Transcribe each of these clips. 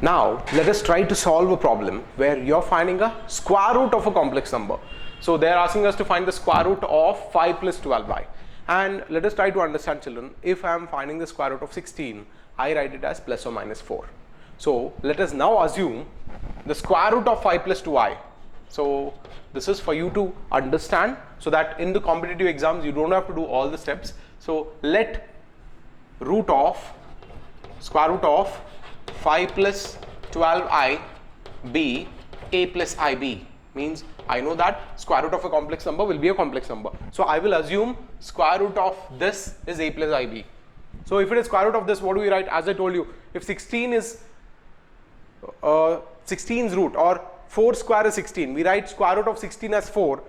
Now let us try to solve a problem where you're finding a square root of a complex number. So they're asking us to find the square root of 5 plus 12i. And let us try to understand, children, if I am finding the square root of 16, I write it as plus or minus 4. So let us now assume the square root of 5 plus 2i. So this is for you to understand so that in the competitive exams you don't have to do all the steps. So let square root of 5 plus 12i be a plus ib. Means I know that square root of a complex number will be a complex number. So I will assume square root of this is a plus ib. So if it is square root of this, what do we write? As I told you, if 16 is 16's root, or 4 square is 16, we write square root of 16 as 4.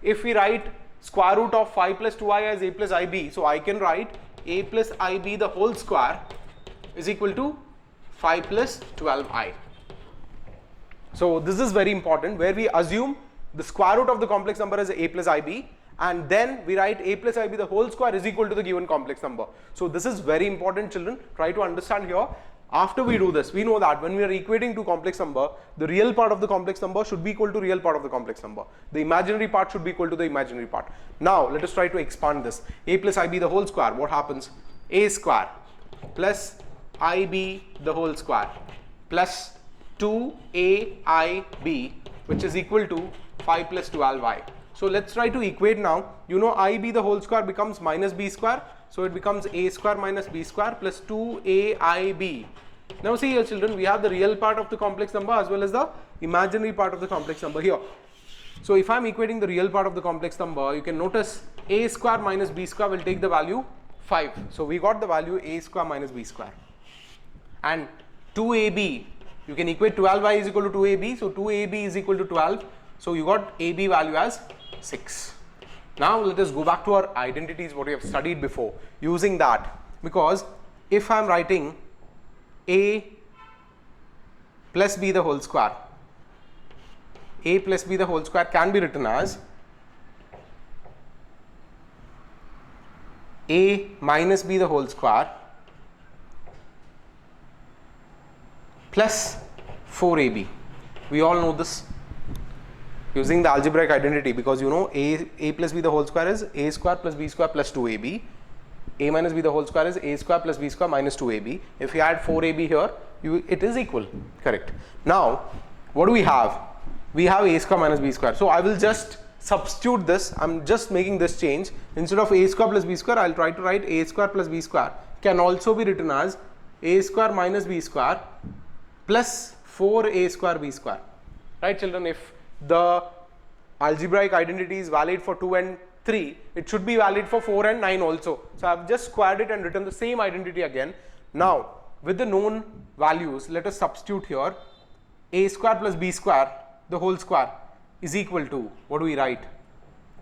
If we write square root of 5 plus 2i as a plus ib, so I can write a plus ib the whole square is equal to 5 plus 12i. So this is very important, where we assume the square root of the complex number as a plus ib, and then we write a plus ib the whole square is equal to the given complex number. So this is very important, children. Try to understand here. After we do this, we know that when we are equating to complex number, the real part of the complex number should be equal to real part of the complex number. The imaginary part should be equal to the imaginary part. Now let us try to expand this. A plus ib the whole square, what happens? A square plus ib the whole square plus 2aib, which is equal to 5 plus 12i. So let's try to equate now. You know ib the whole square becomes minus b square. So it becomes a square minus b square plus 2aib. Now see here, children, we have the real part of the complex number as well as the imaginary part of the complex number here. So if I am equating the real part of the complex number, you can notice a square minus b square will take the value 5. So we got the value a square minus b square. And 2ab, you can equate 12i is equal to 2ab. So 2ab is equal to 12. So you got ab value as 6. Now let us go back to our identities what we have studied before, using that, because if I am writing a plus b the whole square, a plus b the whole square can be written as a minus b the whole square plus 4ab. We all know this using the algebraic identity, because you know a plus b the whole square is a square plus b square plus 2ab. A minus b the whole square is a square plus b square minus 2ab. If you add 4ab here, it is equal. Correct. Now what do we have? We have a square minus b square. So I will just substitute this. I'm just making this change. Instead of a square plus b square, I'll try to write a square plus b square can also be written as a square minus b square plus 4a square b square. Right, children? If the algebraic identity is valid for 2 and 3, it should be valid for 4 and 9 also. So I've just squared it and written the same identity again. Now with the known values, let us substitute here. A square plus b square the whole square is equal to, what do we write?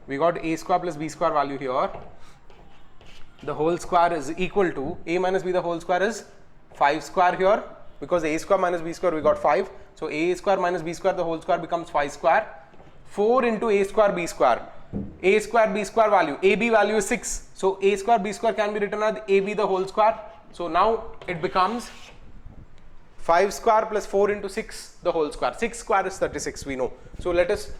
We got a square plus b square value here. The whole square is equal to a minus b the whole square is 5 square here, because a square minus b square we got 5. So a square minus b square the whole square becomes 5 square. 4 into a square b square. A square b square value, ab value is 6. So a square b square can be written as ab the whole square. So now it becomes 5 square plus 4 into 6 the whole square. 6 square is 36, we know. So let us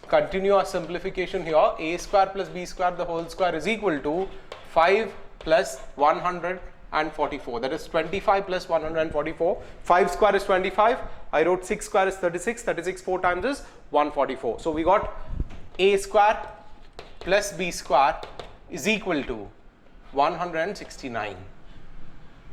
continue our simplification here. A square plus b square the whole square is equal to 5 plus 144. That is 25 plus 144. 5 square is 25. I wrote 6 square is 36. 36 4 times is 144. So we got a square plus b square is equal to 169.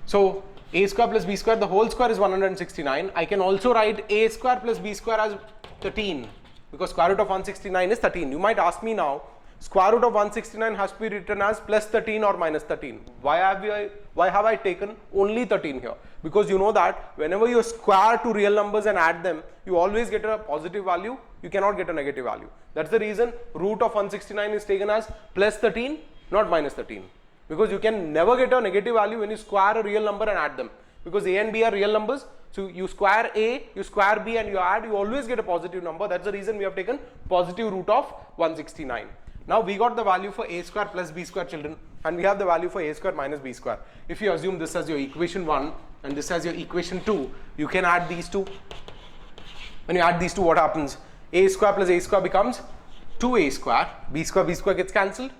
So a square plus b square the whole square is 169. I can also write a square plus b square as 13, because square root of 169 is 13. You might ask me now, square root of 169 has to be written as plus 13 or minus 13. Why have I taken only 13 here? Because you know that whenever you square two real numbers and add them, you always get a positive value. You cannot get a negative value. That's the reason root of 169 is taken as plus 13, not minus 13. Because you can never get a negative value when you square a real number and add them. Because a and b are real numbers. So you square a, you square b, and you add, you always get a positive number. That's the reason we have taken positive root of 169. Now we got the value for a square plus b square, children, and we have the value for a square minus b square. If you assume this as your equation 1 and this as your equation 2, you can add these two. When you add these two, what happens? A square plus a square becomes 2a square, b square gets cancelled.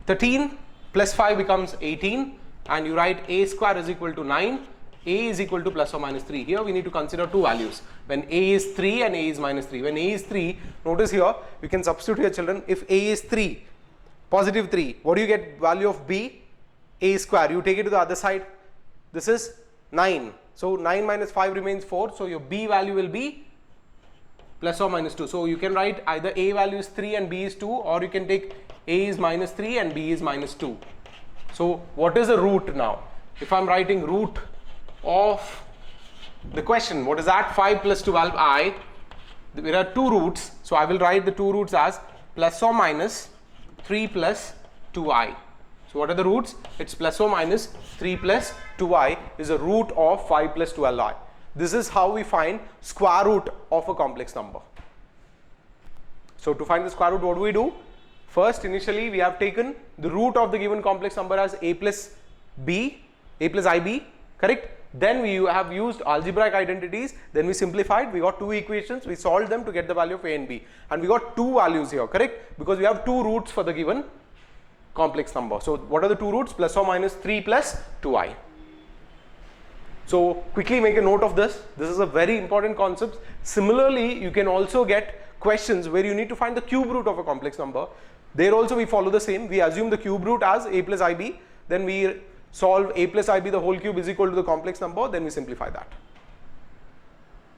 13 plus 5 becomes 18, and you write a square is equal to 9, a is equal to plus or minus 3. Here we need to consider two values, when a is 3 and a is minus 3. When a is 3, notice here, we can substitute here, children. If a is 3, positive 3, what do you get value of b? A square, you take it to the other side. This is 9. So 9 minus 5 remains 4. So your b value will be plus or minus 2. So you can write either a value is 3 and b is 2, or you can take a is minus 3 and b is minus 2. So what is the root now? If I'm writing root of the question, what is that? 5 plus 12i. There are two roots. So I will write the two roots as plus or minus 3 plus 2i. So what are the roots? It's plus or minus 3 plus 2i is a root of 5 plus 12i. This is how we find square root of a complex number. So to find the square root, what do? First, initially we have taken the root of the given complex number as a plus ib, correct? Then we have used algebraic identities, then we simplified, we got two equations, we solved them to get the value of a and b, and we got two values here, correct? Because we have two roots for the given complex number. So what are the two roots? Plus or minus 3 plus 2i. So quickly make a note of this. This is a very important concept. Similarly, you can also get questions where you need to find the cube root of a complex number. There also we follow the same. We assume the cube root as a plus ib, then we solve a plus ib the whole cube is equal to the complex number, then we simplify that.